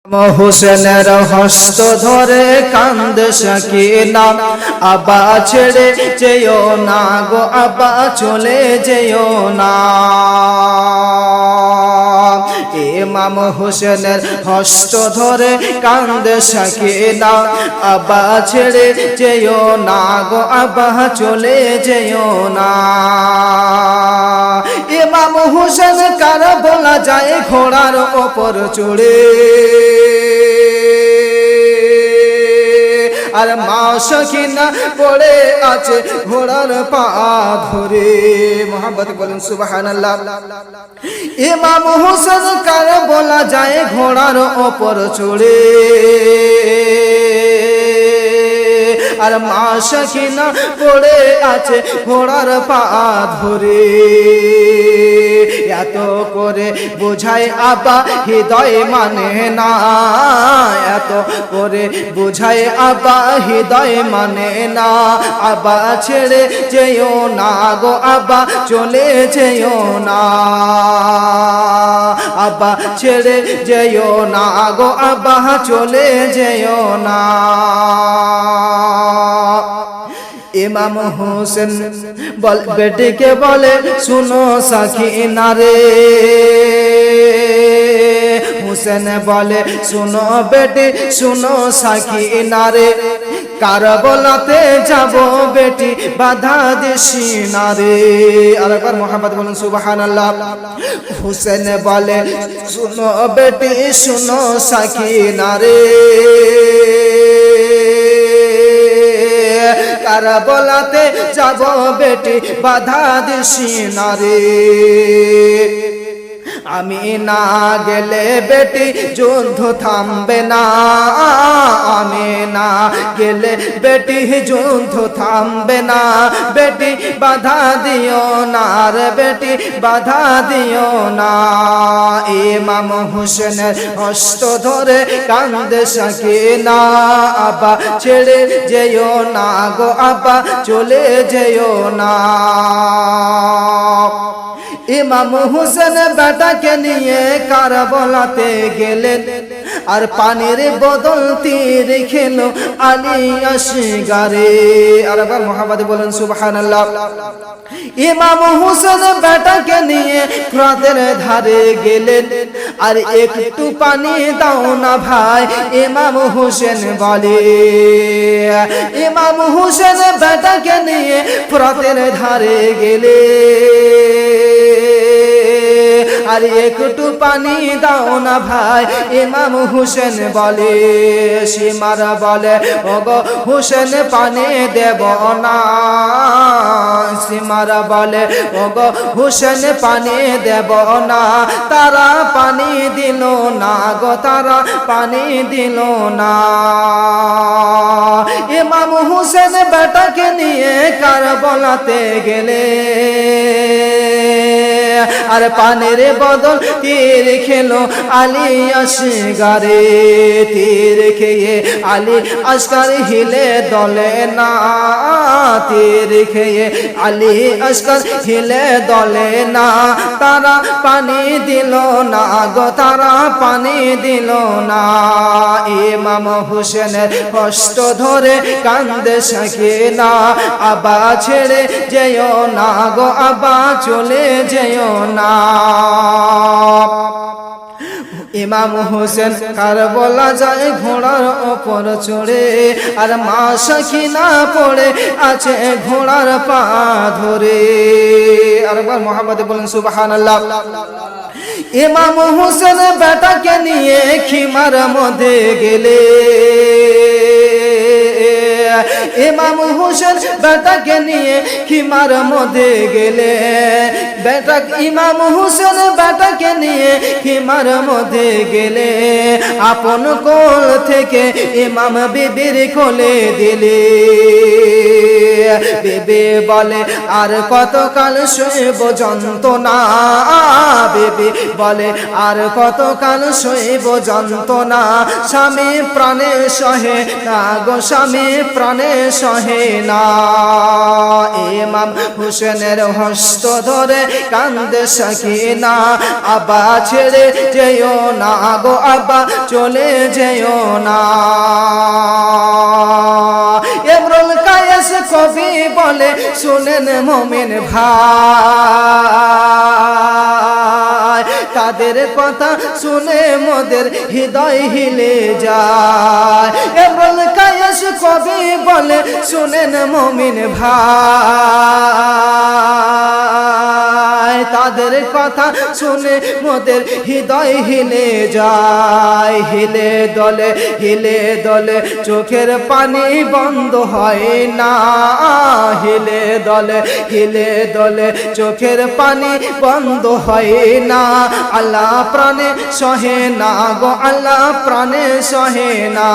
হোসেনের হস্ত ধরে কান্দে সাকিনা, আবা ছেড়ে যেও না গো, আবা চলে যেও না। ইমাম হোসেনের হস্ত ধরে কান্দে সাকিনা, আবা ছেড়ে যেও না গো, আবা চলে যেও না। ইমাম হোসেন কার বলা যায় ঘোড়ার ওপর চড়ে, আর মা সাকিনা পড়ে আছে ঘোড়ার পা ধরে। মোহাম্মদ বলেন সুবহানাল্লাহ। ইমাম হোসেন কার বলা যায় ঘোড়ার ওপর চড়ে, আর মা সাকিনা পড়ে আছে ঘোড়ার পা ধরে। এত করে বোঝায় আবা হৃদয় মানে না, এত করে বোঝায় আবা হৃদয় মানে না। আবা ছেড়ে যেও না গো, আবা চলে যেও না। আবা ছেড়ে যেও না গো, আবা চলে যেও না। ইমাম হোসেন বেটিকে বলে শুনো সাকিনা রে, হোসেন বলে শুনো বেটি শুনো সাকিনা রে, কারবালাতে যাব বেটি বাধা দিসি না রে। আরেকবার মোহাম্মদ বলেন সুবহানাল্লাহ। হোসেন বলে শুনো বেটি শুনো সাকিনা রে, কারবালাতে যাব বেটি বাধা দিসি না রে। আমি না গেলে বেটি যুদ্ধ থামবে না, আমি না গেলে বেটি যুদ্ধ থামবে না। বেটি বাধা দিও না রে, বেটি বাধা দিও না। ইমাম হোসেনের হস্ত ধরে কান্দে সাকিনা, আবা ছেড়ে যেও না গো, আবা চলে যেও না। ইমাম হোসেন বেটাকে নিয়ে কারবালাতে গেলেন, আর পানির বদল তীর খেলো আলী আসগারে। আরেকবার মোহাম্মদ বলেন সুবহানাল্লাহ। ইমাম হোসেন বেটাকে নিয়ে ফ্রাতের ধারে গেলেন, আর একটু পানি দাও না ভাই। ইমাম হোসেন বলে, ইমাম হোসেন বেটাকে নিয়ে ফ্রাতের ধারে গেলে, আর একটু পানি দাও না ভাই। ইমাম হোসেন বলে, সীমারা বলে ওগো হোসেন পানি দেব না। সীমারা বলে ওগো হোসেন পানি দেব না। তারা পানি দিল না গো, তারা পানি দিল না। ইমাম হোসেন বেটাকে নিয়ে কারবালাতে গেলে, আর পানির বদল তীর খেলো আলী আসগারে। তীর খেয়ে আলী আসগার হিলে দলে না, তীর খেয়ে আলী আসগার হিলে দলে না। তারা পানি দিল না গো, তারা পানি দিল না। ইমাম হোসেনের হস্ত ধরে কান্দে সাকিনা, আবা ছেড়ে যেও না গো, আবা চলে যেও না। ইমাম হোসেন কারবালা যায় ঘোড়ার ওপর চড়ে, আর মা সাকিনা পড়ে আছে ঘোড়ার পা ধরে। আরেকবার মোহাম্মদ বলেন সুবহানাল্লাহ। ইমাম হোসেন বেটাকে নিয়ে খিমার মধ্যে গেলে, ইমাম হোসেন বেটাকে নিয়ে খিমার মধ্যে গেলে, বেটা ইমাম হোসেন বেটাকে নিয়ে খিমার মধ্যে গেলে, আপন কোল থেকে ইমাম বিবির কোলে দিলে, বেবি বলে আর কতকাল সইব যন্ত্রণা, বেবি বলে আর কতকাল সইব যন্ত্রণা, স্বামী প্রাণে সহে না গো স্বামী প্রাণে সহে না। ইমাম হুসেনের হস্ত ধরে কান্দে সাকিনা, আব্বা ছেড়ে যেও না গো আব্বা চলে যেও না। ইমরুল কায়েস কবি বলে শুনেন মুমিন ভাই, তাদের কথা শুনে মোদের হৃদয় হিলে যায়। ইমরুল কায়েস কবি বলে শুনেন মুমিন ভাই, তাদের কথা শুনে মোদের হৃদয় হিলে যায়। হিলে দলে চোখের পানি বন্ধ হয় না, হিলে দলে চোখের পানি বন্ধ হয় না। আল্লাহ প্রাণে সহে না গো আল্লাহ প্রাণে সহে না।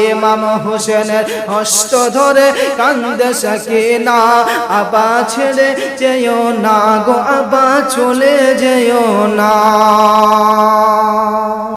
ইমাম হুসেনের হস্ত ধরে কান্দে সাকিনা, আব্বা ছেড়ে যেও না গো আব্বা চলে যেও না।